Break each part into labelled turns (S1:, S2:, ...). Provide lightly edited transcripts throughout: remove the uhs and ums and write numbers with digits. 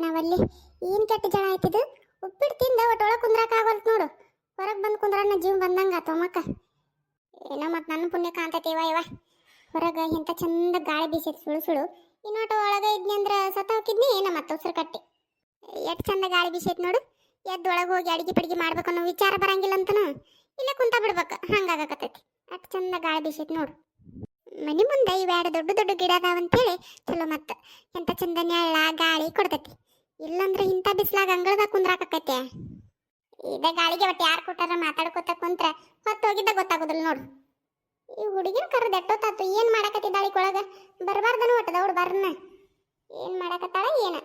S1: ನಾವಲ್ಲಿ ಏನು ಕೆಟ್ಟ ಜಳ ಆಯ್ತಿದ್ದು. ಉಪ್ಪಿಟ್ಟು ತಿಂದ ಒಟ್ಟೊಳಗೆ ಕುಂದ್ರಕ್ಕೆ ಆಗೋಲ್ತು ನೋಡು. ಹೊರಗೆ ಬಂದು ಕುಂದ್ರನ್ನ ಜೀವ ಬಂದಂಗೆ ಆತಮ್ಮಕ್ಕ. ಏನೋ ಮತ್ತು ನನ್ನ ಪುಣ್ಯ ಕಾಣ್ತೈತಿ ಇವ ಹೊರಗೆ ಎಂಥ ಚಂದ ಗಾಳಿ ಬೀಸೈತಿ ಸುಳು ಸುಳು. ಇನ್ನೊಟ್ಟು ಒಳಗೆ ಇದ್ನಿ ಅಂದ್ರೆ ಸತ್ತ ಹೋಗಿದ್ನಿ ಏನೋ ಮತ್ತೆ ಉಸಿರು ಕಟ್ಟಿ. ಎಷ್ಟು ಚಂದ ಗಾಳಿ ಬೀಸೈತಿ ನೋಡು. ಎದ್ದೊಳಗೆ ಹೋಗಿ ಅಡಿಗೆ ಪಡಿಗೆ ಮಾಡ್ಬೇಕು ಅನ್ನೋ ವಿಚಾರ ಬರಂಗಿಲ್ಲ ಅಂತನೂ ಇಲ್ಲೇ ಕುಂತ ಬಿಡ್ಬೇಕು. ಹಂಗಾಗತ್ತೈತಿ. ಅಷ್ಟು ಚಂದ ಗಾಳಿ ಬೀಸೈತಿ ನೋಡು. ಮನೆ ಮುಂದೆ ಇವ್ಯಾಡ ದೊಡ್ಡ ದೊಡ್ಡ ಗಿಡ ಅದಾವಂತೇಳಿ ಚಲೋ ಮತ್ತೆ ಎಂಥ ಚಂದ ನೆಳ್ಳ ಗಾಳಿ ಕೊಡ್ತೈತಿ. ಇಲ್ಲಂದ್ರೆ ಇಂಥ ಬಿಸಿಲಾಗ ಅಂಗಳದಾಗ ಕುಂದ್ರಾಕೈತೆ. ಇದೇ ಗಾಳಿಗೆ ಒಟ್ಟು ಯಾರು ಕೊಟ್ಟಾರ ಮಾತಾಡ್ಕೊತ ಕುಂತ್ರ ಹೊತ್ತು ಹೋಗಿದ್ದ ಗೊತ್ತಾಗೋದಿಲ್ಲ ನೋಡು. ಈ ಹುಡುಗಿನ ಕರೆದು ಎಟ್ಟೋತಾತು ಏನು ಮಾಡಾಕತ್ತಿದ್ದಾಳಿಗೊಳಗ ಬರಬಾರ್ದನು ಒಟ್ಟು ದೌಡ್ ಬರ್ನ ಏನು ಮಾಡಾಕತ್ತಾಳ ಏನ.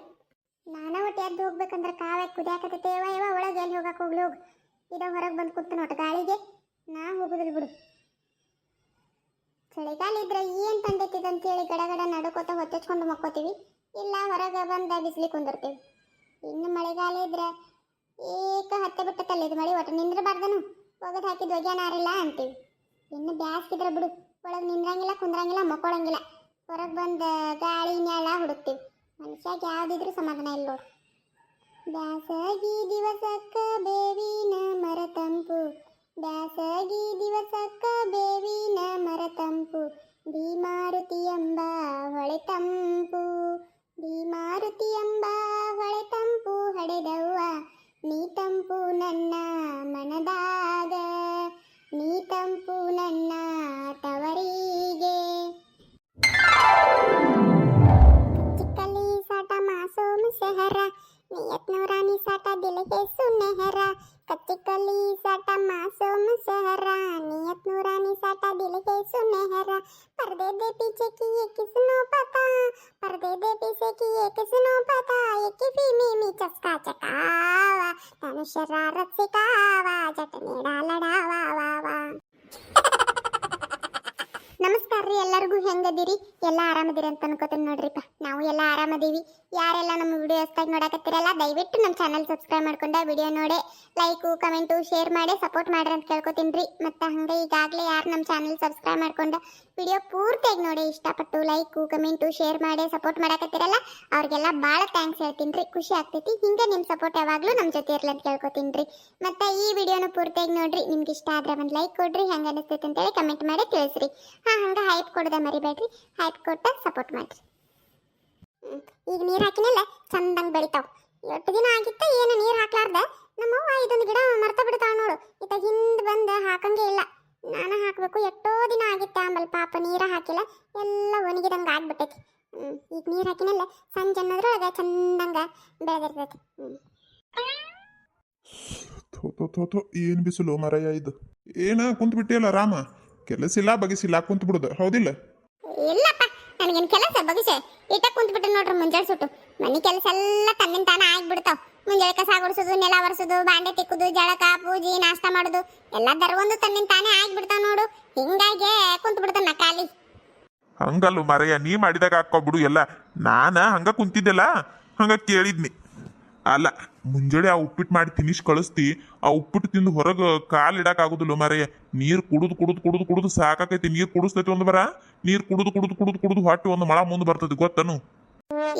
S1: ನಾನಾ ಒಟ್ಟು ಎದ್ದು ಹೋಗ್ಬೇಕಂದ್ರೆ ಕಾವ್ಯ ಕುದಿಯಾಕತ್ತೈತೆ. ಇವ ಒಳಗೆ ಎಲ್ಲಿ ಹೋಗಕ್ಕೆ ಹೋಗ್ಲಿ ಹೋಗು. ಇದೋ ಹೊರಗೆ ಬಂದು ಕೂತು ಒಟ್ಟು ಗಾಳಿಗೆ ನಾ ಹೋಗುದಿಲ್ಲ ಬಿಡು. ಚಳಿಗಾಲ ಇದ್ರೆ ಏನು ತಂದೈತಿದ್ ಅಂತೇಳಿ ಗಡಗಡ ನಡುಕೋತ ಹೊತ್ತಿಸ್ಕೊಂಡು ಮಕ್ಕೋತೀವಿ. ಇಲ್ಲ ಹೊರಗೆ ಬಂದ ಬಿಸಿಲಿ ಕುಂದಿರ್ತೀವಿ. ಇನ್ನು ಮಳೆಗಾಲ ಇದ್ರೆ ಏಕ ಹತ್ತೆ ಬಿಟ್ಟ ತಲ್ಲಿದ್ ಮಳೆ ಒಟ್ಟು ನಿಂದ್ರಬಾರ್ದನು ಒಗದು ಹಾಕಿದ್ ಒಗ್ಯಾನಾರಿಲ್ಲ ಅಂತೀವಿ. ಇನ್ನು ಬ್ಯಾಸ್ಗಿದ್ರೆ ಬಿಡು ಒಳಗೆ ನಿಂದ್ರಂಗಿಲ್ಲ ಕುಂದ್ರಂಗಿಲ್ಲ ಮಕ್ಕೊಳಂಗಿಲ್ಲ. ಹೊರಗೆ ಬಂದ ಗಾಳಿ ನೆಳ ಹುಡುಕ್ತೀವಿ. ಮನುಷ್ಯಾಗ ಯಾವ್ದಿದ್ರು ಸಮಾಧಾನ ಇಲ್ಲ ನೋಡು. ಬ್ಯಾಸಗಿ ದಿವಸಕ್ಕ ಬೇವಿನ ಮರ ತಂಪು, ಬ್ಯಾಸಗಿ ದಿವಸಕ್ಕ ಬೇವಿನ ಮರ ತಂಪು, ಭೀಮಾರುತಿ ಎಂಬ ಹೊಳೆ ತಂಪು, ಭೀಮಾರುತಿ ಎಂಬ ಹೊಳೆ ತಂಪು ಹಡೆದವ್ವ ನೀ ತಂಪು ನನ್ನ ಮನದಾಗ, ನೀ ತಂಪು ನನ್ನ ತವರಿಗೆ. ಚಿಕ್ಕಲಿ ಸಾಟ ಮಾಸೋಮ ಸೆಹರ ನಿಯತ್ ನೂರಾನಿ ಸಾಟ ದಿಲ್ ಹೇ ಸುನೆಹರ, कच्ची कली साटा मासूम सहरा नियत नूरानी साटा दिल के सुनहरा, पर्दे दे पीछे की ये किसनो पता, पर्दे दे पीछे की ये किसनो पता, ये की फिल्मी चस्का चकावा तनु शरारत सिखावा जटनेड़ा लड़ावा वा वा. ನಮಸ್ಕಾರ ರೀ ಎಲ್ಲರಿಗೂ. ಹೆಂಗದಿರಿ? ಎಲ್ಲ ಆರಾಮದಿರಿ ಅಂತ ಅನ್ಕೋತೀನಿ ನೋಡ್ರಿಪ್ಪ. ನಾವು ಎಲ್ಲ ಆರಾಮದೀವಿ. ಯಾರೆಲ್ಲ ನಮ್ಮ ವಿಡಿಯೋ ಹೊಸ್ದಾಗಿ ನೋಡಕತ್ತೀರಲ್ಲ ದಯವಿಟ್ಟು ನಮ್ಮ ಚಾನಲ್ ಸಬ್ಸ್ಕ್ರೈಬ್ ಮಾಡ್ಕೊಂಡೆ ವಿಡಿಯೋ ನೋಡಿ ಲೈಕು ಕಮೆಂಟು ಶೇರ್ ಮಾಡಿ ಸಪೋರ್ಟ್ ಮಾಡ್ರಿ ಅಂತ ಕೇಳ್ಕೊತೀನಿ ರೀ. ಮತ್ತು ಹಂಗೆ ಈಗಾಗಲೇ ಯಾರು ನಮ್ಮ ಚಾನಲ್ ಸಬ್ಸ್ಕ್ರೈಬ್ ಮಾಡ್ಕೊಂಡು ವಿಡಿಯೋ ಪೂರ್ತಿಯಾಗಿ ನೋಡಿ ಇಷ್ಟಪಟ್ಟು ಲೈಕು ಕಮೆಂಟು ಶೇರ್ ಮಾಡಿ ಸಪೋರ್ಟ್ ಮಾಡಕತ್ತೀರಲ್ಲ ಅವ್ರಿಗೆಲ್ಲ ಭಾಳ ಥ್ಯಾಂಕ್ಸ್ ಹೇಳ್ತೀನಿ ರೀ. ಖುಷಿ ಆಗ್ತೈತಿ. ಹಿಂಗೆ ನಿಮ್ಮ ಸಪೋರ್ಟ್ ಯಾವಾಗಲೂ ನಮ್ಮ ಜೊತೆ ಇರಲಿ ಅಂತ ಕೇಳ್ಕೊತೀನಿ ರೀ. ಮತ್ತು ಈ ವಿಡಿಯೋನ ಪೂರ್ತಿಯಾಗಿ ನೋಡ್ರಿ. ನಿಮ್ಗೆ ಇಷ್ಟ ಆದರೆ ಒಂದು ಲೈಕ್ ಕೊಡ್ರಿ. ಹೆಂಗೆ ಅನಿಸ್ತೈತೆ ಅಂತೇಳಿ ಕಮೆಂಟ್ ಮಾಡಿ ತಿಳಿಸ್ರಿ. ಹಂಗೆ ಹೈಪ್ ಕೊಡೋದ ಮರಿಬೇಡ್ರಿ. ಹೈಪ್ ಕೊಟ್ಟ ಸಪೋರ್ಟ್ ಮಾಡ್ರಿ. ಈಗ ನೀರು ಹಾಕಿನಲ್ಲ ಚಂದಂಗೆ ಬೆಳಿತಾವ. ಎಷ್ಟು ದಿನ ಆಗಿತ್ತ ಏನು ನೀರು ಹಾಕ್ಲಾರ್ದ ನಮ್ಮವ್ವ ಇದೊಂದು ಗಿಡ ಮರ್ತ ಬಿಡ್ತಾವ ನೋಡು. ಇತ್ತ ಹಿಂದೆ ಬಂದು ಹಾಕಂಗೆ ಇಲ್ಲ. ನಾನು ಹಾಕಬೇಕು ಎಷ್ಟೋ ದಿನ ಆಗಿತ್ತೆ. ಆಮೇಲೆ ಪಾಪ ನೀರ ಹಾಕಿಲ್ಲ ಎಲ್ಲ ಒಣಗಿದಂಗೆ ಆಗ್ಬಿಟ್ಟೈತಿ. ಈಗ ನೀರು ಹಾಕಿನಲ್ಲ ಸಂಜೆ ಅನ್ನೋದ್ರೊಳಗೆ ಚಂದಂಗೆ ಬೆಳೆದಿರ್ತೈತಿ.
S2: ಏನು ಬಿಸಿಲು ಮರಯ್ಯ ಇದು. ಏನ ಕುಂತ ಬಿಟ್ಟಿಯಲ್ಲ ರಾಮ, ಕೆಲಸ ಇಲ್ಲ ಬಗೆಸಿಲ್ಲ ಕುಂತ ಬಿಡುದು ಹೌದಿಲ್ಲ?
S1: ಇಲ್ಲಪ್ಪ ನನಗೇನು ಕೆಲಸ ಬಗಿಸೆ ಇಟ್ಟ ಕುಂತ ಬಿಟ್ಟು ನೋಡ್ರಿ. ಮುಂಜಾನೆ ಸುಟ್ಟು ಮನೆ ಕೆಲಸ ಎಲ್ಲ ತನ್ನಿಂದ ತಾನ ಆಗ್ಬಿಡ್ತಾವ. ಮುಂಜಾನೆ ಕಸ ಗುಡಿಸೋದು, ನೆಲ ಒರೆಸೋದು, ಬಾಂಡೆ ತಿಕ್ಕುದು, ಜಳಕ ಪೂಜೆ ನಾಷ್ಟ ಮಾಡೋದು ಎಲ್ಲ ದರವೊಂದು ತನ್ನಿಂದ ತಾನೇ ಆಗ್ಬಿಡ್ತಾವ ನೋಡು. ಹಿಂಗಾಗಿ ಕುಂತ ಬಿಡ್ತಾನ ಖಾಲಿ.
S2: ಹಂಗಲ್ಲ ಮರಯ್ಯ, ನೀ ಮಾಡಿದಾಗ ಹಾಕೋಬಿಡು ಎಲ್ಲ. ನಾನ ಹಂಗ ಕುಂತಿದ್ದೆಲ್ಲ ಹಂಗ ಕೇಳಿದ್ನಿ. ಅಲ್ಲ ಮುಂಜಾನೆ ಆ ಉಪ್ಪಿಟ್ಟು ಮಾಡಿ ತಿನಿಸ್ ಕಳಿಸ್ತಿ. ಆ ಉಪ್ಪಿಟ್ಟು ತಿಂದು ಹೊರಗೆ ಕಾಲು ಇಡಕ್ ಆಗುದಿಲ್ಲ ಮರಯ್ಯ. ನೀರು ಕುಡುದು ಕುಡುದು ಕುಡುದು ಕುಡುದು ಸಾಕಾಕೈತಿ. ನೀರು ಕುಡಿಸ್ತೈತಿ ಒಂದು ಬರ. ನೀರು ಕುಡುದು ಕುಡುದು ಕುಡುದು ಕುಡುದು ಹೊಟ್ಟೆ ಒಂದು ಮಳ ಮುಂದೆ ಬರ್ತೈತಿ ಗೊತ್ತನು.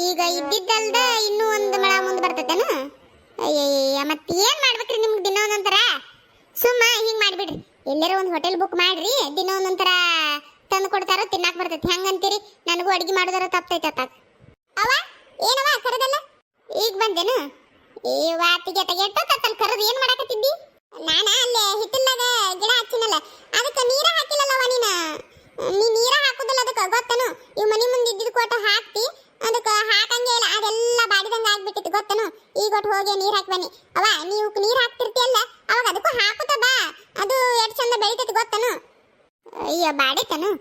S1: ಈಗ ಇದ್ದಿದ್ದಲ್ದ ಇನ್ನೂ ಒಂದು ಮಳ ಮುಂದೆ ಬರ್ತೈತೇನ? ಅಯ್ಯಯ್ಯ ಮತ್ತೆ ಏನ್ ಮಾಡ್ಬೇಕ್ರಿ ನಿಮ್ಗೆ ದಿನ ಒಂದೊಂಥರ? ಸುಮ್ಮ ಹಿಂಗ್ ಮಾಡ್ಬಿಡ್ರಿ. ಎಲ್ಲಾರ ಒಂದು ಹೋಟೆಲ್ ಬುಕ್ ಮಾಡ್ರಿ. ದಿನ ಒಂದೊಂಥರ ತಂದು ಕೊಡ್ತಾರೋ ತಿನ್ನಾಕ್ ಬರ್ತೈತಿ. ಹೆಂಗಂತೀರಿ? ನನಗೂ ಅಡಿಗೆ ಮಾಡೋದಾರ ತಪ್ಪೈತೆ ಅತ್ತಾಗ. ಅವ ಏನವ ಕರೆದಲ್ಲ ಈಗ ಬಂದೇನು? ಏ ವಾತಿಗೆ ತೆಗೆಟ್ಟು ತತ್ತಲ್ ಕರೆದು ಏನ್ ಮಾಡಾಕತ್ತಿದ್ದಿ? ನಾನ ಅಲ್ಲೇ ಹಿತ್ತಲ್ದಾಗ ಗಿಡ ಹಚ್ಚಿನಲ್ಲ ಅದಕ್ಕೆ ನೀರ ಹಾಕಿಲ್ಲಲ್ಲವ ನೀನ. ನೀ ನೀರ ಹಾಕುದಿಲ್ಲ ಅದಕ್ಕೆ ಗೊತ್ತನು. ಇವ್ ಮನಿ ಮುಂದೆ ಇದ್ದಿದ್ ಕೊಟ್ಟ ಹಾಕ್ತಿ ಅದಕ್ಕೆ ಹಾಕಂಗೆ ಇಲ್ಲ. ಅದೆಲ್ಲ ಬಾಡಿದಂಗ ಆಗ್ಬಿಟ್ಟಿತ್ತು ಗೊತ್ತನು. ಈಗ ಒಟ್ಟು ಹೋಗಿ ನೀರ್ ಹಾಕಿ ಬನ್ನಿ. ಅವ ನೀವು ನೀರ್ ಹಾಕ್ತಿರ್ತಿಯಲ್ಲ ಅವಾಗ ಅದಕ್ಕೂ ಹಾಕುತ್ತ ಬಾ. ಅದು ಎಷ್ಟು ಚಂದ ಬೆಳಿತೈತಿ ಗೊತ್ತನು. ಅಯ್ಯೋ ಬಾಡಿತನು.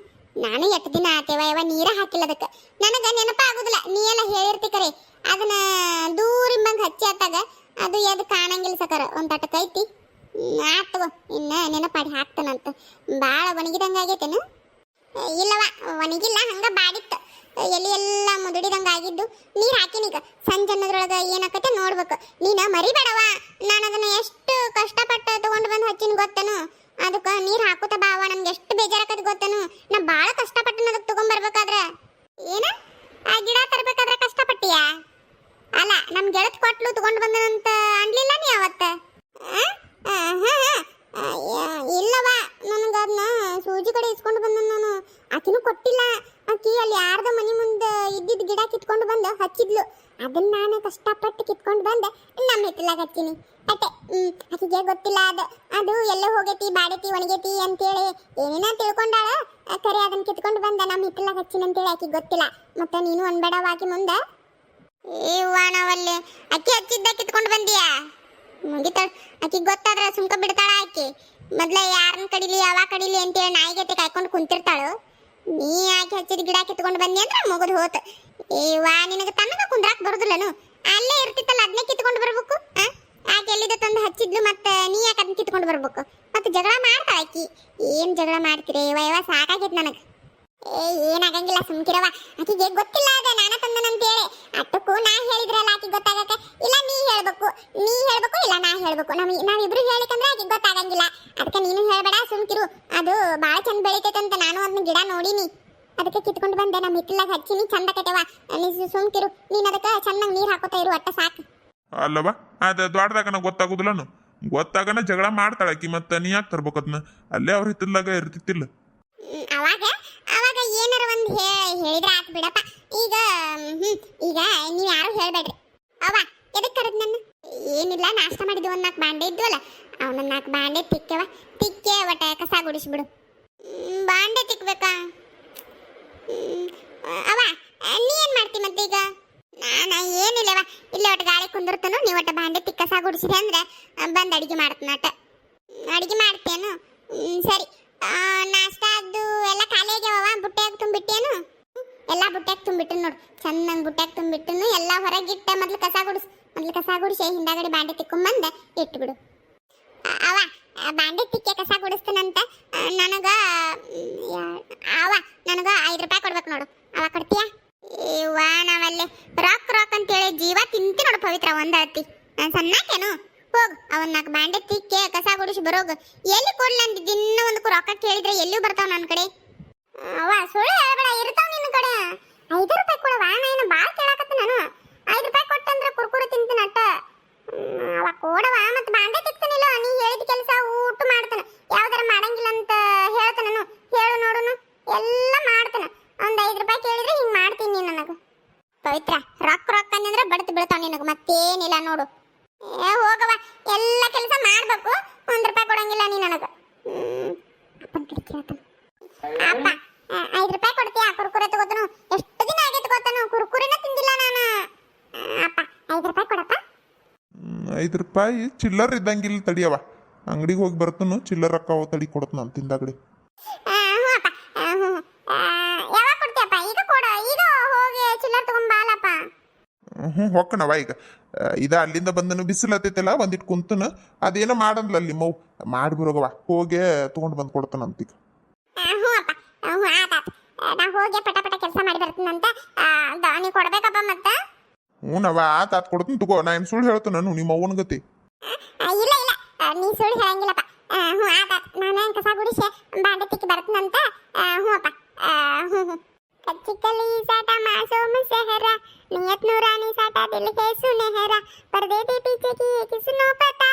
S1: ನಾನು ಎಷ್ಟು ದಿನ ಆತೇವ ಯಾವ ನೀರ ಹಾಕಿಲ್ಲ ಅದಕ್ಕೆ. ನನಗೆ ನೆನಪ ಆಗುದಿಲ್ಲ. ನೀ ಎಲ್ಲ ಹೇಳಿರ್ತಿ ಕರೆ ಅದನ್ನ ದೂರಿಂಬಂಗ್ ಹಚ್ಚಿ ಆತಾಗ ಅದು ಎದ್ ಕಾಣಂಗಿಲ್ಲ ಸಕರ. ಒಂದ್ ತಟ ಕೈತಿ ಆತು ಇನ್ನ ನೆನಪಾಡಿ ಹಾಕ್ತಾನಂತ. ಭಾಳ ಒಣಗಿದಂಗ ಆಗೈತೇನು? ಇಲ್ಲವ ಒಣಗಿಲ್ಲ, ಹಂಗ ಬಾಡಿತ್ತು. ಎಲ್ಲಿ ಎಲ್ಲ ಮುದುಡಿದಂಗ ಆಗಿದ್ದು. ನೀರ್ ಹಾಕಿನೀಗ ಸಂಜೆ ಅನ್ನೋದ್ರೊಳಗ ಏನಾಕತ್ತೆ ನೋಡ್ಬೇಕು. ನೀನ ಮರಿಬೇಡವ. ನಾನು ಅದನ್ನ ಎಷ್ಟು ಕಷ್ಟಪಟ್ಟು ತಗೊಂಡು ಬಂದು ಹಚ್ಚಿನ ಗೊತ್ತನು. ಅದಕ್ಕೆ ನೀರ್ ಹಾಕುತ್ತ ಬಾವ. ನಮ್ಗೆ ಎಷ್ಟು ಬೇಜಾರಾಕತ್ ಗೊತ್ತನು. ನಾ ಭಾಳ ಕಷ್ಟಪಟ್ಟು ಅದಕ್ಕೆ ತಗೊಂಡ್ಬರ್ಬೇಕಾದ್ರ ಏನ ಆ ಗಿಡ ತರ್ಬೇಕು ಗೆಳತ್ ಕೊಟ್ಲು ತಗೊಂಡು ಬಂದನಂತ ಅನ್ಲಿಲ್ಲ ನೀ ಅವತ್ತ ಇಲ್ಲವ ನನಗೆ ಅದನ್ನ ಸೂಜಿ ಕಡೆ ಇಸ್ಕೊಂಡು ಬಂದ ನಾನು ಆಕಿನೂ ಕೊಟ್ಟಿಲ್ಲ ಆಕಿ ಅಲ್ಲಿ ಯಾರ್ದ ಮನೆ ಮುಂದೆ ಇದ್ದಿದ್ದ ಗಿಡ ಕಿತ್ಕೊಂಡು ಬಂದು ಹಚ್ಚಿದ್ಲು ಅದನ್ನ ನಾನು ಕಷ್ಟಪಟ್ಟು ಕಿತ್ಕೊಂಡು ಬಂದೆ ನಮ್ಮ ಹಿತ್ತಲಾಗ ಹಚ್ಚಿನಿ ಅಟ್ಟೆ ಆಕಿಗೆ ಗೊತ್ತಿಲ್ಲ ಅದು ಎಲ್ಲೇ ಹೋಗೈತಿ ಬಾಡೈತಿ ಒಣಗೈತಿ ಅಂತೇಳಿ ಏನೇನ ತಿಳ್ಕೊಂಡಾಳ ಕರೆ ಅದನ್ನ ಕಿತ್ಕೊಂಡು ಬಂದ ನಮ್ಮ ಹಿತ್ತಲಾಗ ಹಚ್ಚಿನ ಅಂತೇಳಿ ಆಕಿಗೆ ಗೊತ್ತಿಲ್ಲ ಮತ್ತೆ ನೀನು ಅನ್ಬೇಡವ ಆಕಿ ಮುಂದೆ ಏವ್ವ ನಾವಲ್ಲಿ ಅಕ್ಕಿ ಹಚ್ಚಿದ್ದ ಕಿತ್ಕೊಂಡು ಬಂದಿಯಾ ಮುಗಿತಾಳ ಆಕಿಗೆ ಗೊತ್ತಾದ್ರ ಸುಮ್ಕ ಬಿಡ್ತಾಳ ಆಕಿ ಮೊದ್ಲ ಯಾರನ್ನ ಕಡಿಲಿ ಯಾವ ಕಡಿಲಿ ಅಂತೇಳಿ ನಾಯಿಗತ್ತೆ ಕಾಯ್ಕೊಂಡು ಕುಂತಿರ್ತಾಳು ನೀ ಆಕಿ ಹಚ್ಚಿದ ಗಿಡ ಕಿತ್ಕೊಂಡು ಬಂದಿ ಅಂದ್ರೆ ಮುಗಿದು ಹೋತ ಏವಾ ನಿನಗೆ ತನಗ ಕುಂದ್ರಾಕ್ ಬರುದಿಲ್ಲನು ಅಲ್ಲೇ ಇರ್ತಿತ್ತಲ್ಲ ಅದನ್ನೇ ಕಿತ್ಕೊಂಡು ಬರ್ಬೇಕು ಆಕೆ ಎಲ್ಲಿದ ತಂದು ಹಚ್ಚಿದ್ಲು ಮತ್ತೆ ನೀ ಯಾಕೆ ಅದನ್ನ ಕಿತ್ಕೊಂಡು ಬರ್ಬೇಕು ಮತ್ತೆ ಜಗಳ ಮಾಡ್ತಾಳ ಆಕಿ ಏನ್ ಜಗಳ ಮಾಡ್ತೀರಿ ವಯವ ಸಾಕಾಗೈತ್ ನನಗೆ ಏನಾಗಂಗಿಲ್ಲ ಸುಮ್ಕಿರವ ಆಕಿಗೆ ಗೊತ್ತಿಲ್ಲ ಅದ ನಾನ ತಂದನಂತೇಳಿ ಅಟ್ಟಕ್ಕೂ ನಾ ಹೇಳಿದ್ರಲ್ಲ ಆಕಿಗೆ ಗೊತ್ತಾಗಕ ಇಲ್ಲ ನೀ ಹೇಳ್ಬೇಕು ಇಲ್ಲ ನಾ ಹೇಳ್ಬೇಕು ನಾವಿಬ್ರು ಹೇಳಿಕಂದ್ರೆ ಆಕಿಗೆ ಗೊತ್ತಾಗಂಗಿಲ್ಲ ಅದಕ್ಕೆ ನೀನು ಹೇಳ್ಬೇಡ ಸುಮ್ಕಿರು ಅದು ಬಾಳ ಚಂದ ಬೆಳಿತೈತಂತ ನಾನು ಅದನ್ನ ಗಿಡ ನೋಡಿನಿ ಅದಕ್ಕೆ ಕಿತ್ಕೊಂಡು ಬಂದೆ ನಮ್ಮ ಹಿತ್ತಲಾಗ ಹಚ್ಚಿನಿ ಚಂದ ಕತೆವ ನೀ ಸುಮ್ಕಿರು ನೀನ್ ಅದಕ್ಕೆ ಚೆನ್ನಾಗಿ ನೀರು ಹಾಕೋತಾ ಇರು ಅಟ್ಟ ಸಾಕು
S2: ಅಲ್ಲವಾ ಅದ ದೊಡ್ಡದಾಗನ ಗೊತ್ತಾಗುದಿಲ್ಲನು ಗೊತ್ತಾಗನ ಜಗಳ ಮಾಡ್ತಾಳ ಆಕಿ ಮತ್ತೆ ನೀ ಯಾಕೆ ತರ್ಬೇಕು ಅದನ್ನ ಅಲ್ಲೇ ಅವ್ರ ಹಿತ್ತಲಾಗ ಇರ್ತಿತ್ತಿಲ್ಲ
S1: ಅವಾಗ ಏನಾರ ಒಂದು ಹೇಳಿದ್ರೆ ಆತ್ ಬಿಡಪ್ಪ ಈಗ ನೀವ್ ಯಾರು ಹೇಳ್ಬೇಡ್ರಿ ಅವ ಎದಕ್ ಕರೆದ್ ನನ್ನ ಏನಿಲ್ಲ ನಾಷ್ಟ ಮಾಡಿದ್ವಿ ಒಂದ್ 4 ಬಾಂಡೆ ಇದ್ವಲ್ಲ ಅವನ 4 ಬಾಂಡೆ ತಿಕ್ಕೆ ಒಟ್ಟ ಕಸ ಗುಡಿಸ್ಬಿಡು ಬಾಂಡೆ ತಿಕ್ಬೇಕಾ ಅವ ನೀ ಏನ್ ಮಾಡ್ತಿ ಮತ್ತೆ ಈಗ ಏನಿಲ್ಲವ ಇಲ್ಲೇ ಒಟ್ಟು ಗಾಳಿ ಕುಂದಿರ್ತನು ನೀವು ಒಟ್ಟು ಬಾಂಡೆ ತಿಕ್ಕ ಕಸ ಗುಡಿಸಿದೆ ಅಂದ್ರೆ ಬಂದು ಅಡಿಗೆ ಮಾಡ್ತಾನ ಅಡಿಗೆ ಮಾಡ್ತೇನು ಸರಿ ನಾಷ್ಟ ಅದು ಎಲ್ಲ ಖಾಲಿ ಆಗ್ಯಾವ ಬುಟ್ಟ್ಯಾಗ ತುಂಬಿಟ್ಟೇನು ಎಲ್ಲ ಬುಟ್ಟ್ಯಾಗ ತುಂಬಿಟ್ಟು ನೋಡು ಚೆನ್ನಾಗಿ ಬುಟ್ಟ್ಯಾಗ ತುಂಬಿಟ್ಟು ಎಲ್ಲ ಹೊರಗಿಟ್ಟ ಮೊದ್ಲು ಕಸ ಗುಡಿಸಿ ಹಿಂದಾಗಡೆ ಬಾಂಡೆ ತಿಕ್ಕೊಂಬಂದ ಇಟ್ಬಿಡು ಅವ ಬಾಂಡೆ ತಿಕ್ಕೆ ಕಸ ಗುಡಿಸ್ತಾನಂತ ನನಗ 5 ರೂಪಾಯಿ ಕೊಡ್ಬೇಕು ನೋಡು ಅವ ಕೊಡ್ತೀಯಾ ವಾ ನಾವಲ್ಲೇ ರಾಕ್ ಅಂತೇಳಿ ಜೀವ ತಿಂತಿ ನೋಡು ಪವಿತ್ರ ಒಂದಳತಿ ನಾನು ಸಣ್ಣಾಕೇನು ಹೋಗ್ ಅವನ್ 4 ಬಾಂಡೆ ತಿಕ್ಕೆ ಕಸ ಗುಡಿಸಿ ಬರೋಗ ಎಲ್ಲಿ ಕೊಡ್ಲ ಅಂದಿದ್ದು ಇನ್ನೂ ಒಂದಕ್ಕೂ ರೊಕ್ಕ ಕೇಳಿದ್ರೆ ಎಲ್ಲಿ ಬರ್ತಾವ ನನ್ನ ಕಡೆ ಅವ ಸುಳ್ಳು ಹೇಳ್ಬೇಡ ಇರ್ತಾವ ನಿನ್ನ ಕಡೆ 5 ರೂಪಾಯಿ ಕೊಡವ ನಾನು ಭಾಳ ಕೇಳಾಕತ್ತ ನಾನು 5 ರೂಪಾಯಿ ಕೊಟ್ಟಂದ್ರೆ ಕುರ್ಕುರು ತಿಂತೀನಿ ಅಟ್ಟ ಅವ ಕೊಡವ ಮತ್ತೆ ಬಾಂಡೆ ತಿಕ್ತಾನಿಲ್ಲ ನೀ ಹೇಳಿದ ಕೆಲಸ ಊಟ ಮಾಡ್ತಾನೆ ಯಾವ್ದಾರ ಮಾಡಂಗಿಲ್ಲ ಅಂತ ಹೇಳ್ತಾನ ನಾನು ಹೇಳು ನೋಡುನು ಎಲ್ಲ ಮಾಡ್ತಾನೆ ಒಂದು 5 ರೂಪಾಯಿ ಕೇಳಿದ್ರೆ ಹಿಂಗೆ ಮಾಡ್ತೀನಿ ನೀನು ನನಗೆ ಪವಿತ್ರ ರೊಕ್ಕ ಅಂದ್ರೆ ಬಡ್ತು ಬೀಳ್ತಾವ ನಿನಗೆ ಮತ್ತೇನಿಲ್ಲ ನೋಡು ಹೋಗವ ಎಲ್ಲ ಕೆಲಸ ಮಾಡ್ಬೇಕು 1 ರೂಪಾಯಿ ಕೊಡಂಗಿಲ್ಲ ನೀ ನನಗೆ ಅಪ್ಪ 5 ರೂಪಾಯಿ ಕೊಡ್ತೀಯಾ ಕುರ್ಕುರೆ ತಗೋತನು ಎಷ್ಟು ದಿನ ಆಗೈತೆ ಗೊತ್ತನು ಕುರ್ಕುರೆನ ತಿಂದಿಲ್ಲ ನಾನು ಅಪ್ಪ 5 ರೂಪಾಯಿ ಕೊಡಪ್ಪ
S2: 5 ರೂಪಾಯಿ ಚಿಲ್ಲರ್ ಇದ್ದಂಗಿಲ್ಲ ತಡಿಯವ ಅಂಗಡಿಗೆ ಹೋಗಿ ಬರ್ತನು ಚಿಲ್ಲರ್ ರೊಕ್ಕ ತಡಿ ಕೊಡತ್ ನಾನು ತಿಂದಾಗಡಿ
S1: ಯಾವಾಗ ಕೊಡ್ತೀಯಪ್ಪ ಈಗ ಕೊಡು ಈಗ ಹೋಗಿ ಚಿಲ್ಲರ್ ತಗೊಂಬಾಲಪ್ಪ
S2: ಹೊಕ್ಕನವ ಈಗ ಅಲ್ಲಿಂದ ಬಂದನು ಬಿಸಿಲತ್ತೈತಲ್ಲ ಒಂದಿಟ್ಟು ಕುಂತನ ಅದೇನೋ ಮಾಡಂದ್ಲ ಅಲ್ಲಿ ಮೌ ಮಾಡಿ ಬರೋಗವ ಹೋಗಿ ತಗೊಂಡು ಬಂದು ಕೊಡ್ತಾನಂತೀಗ
S1: ನಾ ಹೋಗಿ ಪಟ ಕೆಲಸ ಮಾಡಿ ಬರ್ತೀನಂತ ನೀವು ಕೊಡ್ಬೇಕಪ್ಪ ಮತ್ತೆ
S2: ಹ್ಞೂನವ ಆತ್ ಕೊಡ್ತೀನಿ ತಗೋ ನಾ ಏನು ಸುಳ್ಳು ಹೇಳ್ತಾನ ನಿಮ್ಮ ಅವ್ವನ ಗತಿ
S1: ಇಲ್ಲ ನೀ ಸುಳ್ಳು ಹೇಳಂಗಿಲ್ಲಪ್ಪ ನಾನು ಕಸ ಗುಡಿಸಿ ಬಾಂಡೆ ತಿಕ್ಕಿ ಬರ್ತೀನಂತ ಅಪ್ಪ कच्ची कली साटा मासूम सहरा नियत नूरानी साटा दिल है सुनहरा पर्दे दे पीछे की ये किसनो पता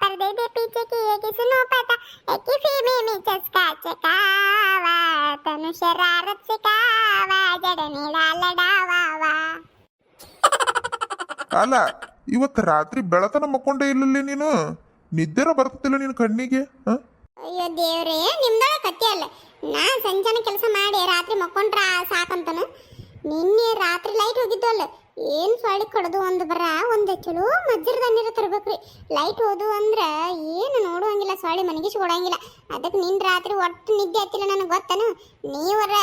S1: पर्दे दे पीछे की ये किसनो पता एक फीमे में चस्का चकावा तनु शरारत सिखावा जड़ने लड़ावा
S2: ಅಲ್ಲ ಇವತ್ತು ರಾತ್ರಿ ಬೆಳತನ ಮಕ್ಕೊಂಡೇ ಇಲ್ಲಲ್ಲಿ ನೀನು ನಿದ್ದೆರ ಬರ್ತತಿಲ್ಲ ನಿನ್ನ ಕಣ್ಣಿಗೆ
S1: ಅಯ್ಯೋ ದೇವ್ರೇ ನಿಮ್ದೊಳ ಕತ್ತಿ ಅಲ್ಲ ನಾ ಸಂಜಾನ ಕೆಲಸ ಮಾಡಿ ರಾತ್ರಿ ಮಕ್ಕೊಂಡ್ರ ಸಾಕಂತನ ನಿನ್ನೆ ರಾತ್ರಿ ಲೈಟ್ ಹೋಗಿದ್ವಲ್ಲ ಏನು ಸೊಳ್ಳಿ ಕಡ್ದು ಒಂದು ಚಲೋ ಮಜ್ಜರದ ನೀರು ತರ್ಬೇಕ್ರಿ ಲೈಟ್ ಹೋದು ಅಂದ್ರೆ ಏನು ನೋಡುವಂಗಿಲ್ಲ ಸೊಳ್ಳಿ ಮನಗಿಸಿ ಕೊಡಂಗಿಲ್ಲ ಅದಕ್ಕೆ ನಿನ್ನ ರಾತ್ರಿ ಒಟ್ಟು ನಿದ್ದೆ ಹತ್ತಿಲ್ಲ ನನಗೆ ಗೊತ್ತನು ನೀವರ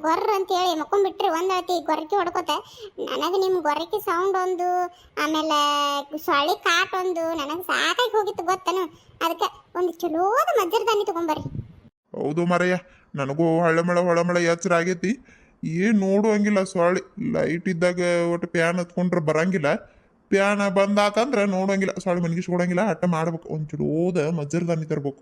S1: ಗೊರ್ರ ಅಂತೇಳಿ ಮಕ್ಕೊಂಡ್ಬಿಟ್ರಿ ಒಂದಳತಿ ಗೊರಕಿ ಹೊಡ್ಕೋತ ನನಗೆ ನಿಮ್ಮ ಗೊರಕಿ ಸೌಂಡ್ ಒಂದು ಆಮೇಲೆ ಸೊಳ್ಳಿ ಕಾಟ್ ಒಂದು ನನಗೆ ಸಾಕಾಗಿ ಹೋಗಿತ್ತು ಗೊತ್ತನು ಅದಕ್ಕೆ ಒಂದು ಚಲೋದ ಮಜ್ಜರ ದಾನಿ ತಗೊಂಬರ್ರಿ
S2: ಹೌದು ಮರಯ್ಯ ನನಗೂ ಹೊಳಮಳ ಎಚ್ಚರ ಆಗೈತಿ ಏನು ನೋಡುವಂಗಿಲ್ಲ ಸೊಳ್ಳಿ ಲೈಟ್ ಇದ್ದಾಗ ಒಟ್ಟು ಪ್ಯಾನ್ ಹತ್ಕೊಂಡ್ರೆ ಬರಂಗಿಲ್ಲ ಪ್ಯಾನ್ ಬಂದಾತಂದ್ರೆ ನೋಡುವಂಗಿಲ್ಲ ಸೊಳ್ಳಿ ಮನಗಿಸ್ಕೊಡಂಗಿಲ್ಲ ಹಟ್ಟ ಮಾಡ್ಬೇಕು ಒಂದು ಚಲೋದ ಮಜ್ಜರ ದಾನಿ ತರ್ಬೇಕು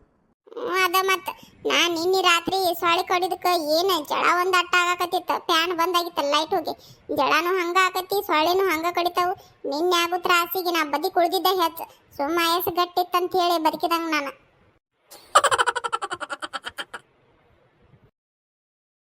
S1: ಅದ ಮತ್ತೆ ನಾ ನಿನ್ನೆ ರಾತ್ರಿ ಸೊಳ್ಳೆ ಕಡಿದಕ್ಕ ಏನ ಜಳ ಒಂದ್ ಅಟ್ಟ ಆಗಾಕತ್ತಿತ್ತು. ಫ್ಯಾನ್ ಬಂದಾಗಿತ್ತ ಲೈಟ್ ಹೋಗಿ ಜಳನು ಹಂಗ ಆಕತಿ ಸೊಳ್ಳೆನು ಹಂಗ ಕಡಿತಾವು. ನಿನ್ನೆ ಆಗೋ ತ್ರಾಸಿಗೆ ನಾ ಬದಿ ಕುಳ್ದಿದ್ದ ಹೆಚ್ಚ ಸುಮ್ಮ ಆಯಸ್ ಗಟ್ಟಿತ್ತಂತ ಹೇಳಿ ಬದುಕಿದಂಗ ನಾನು.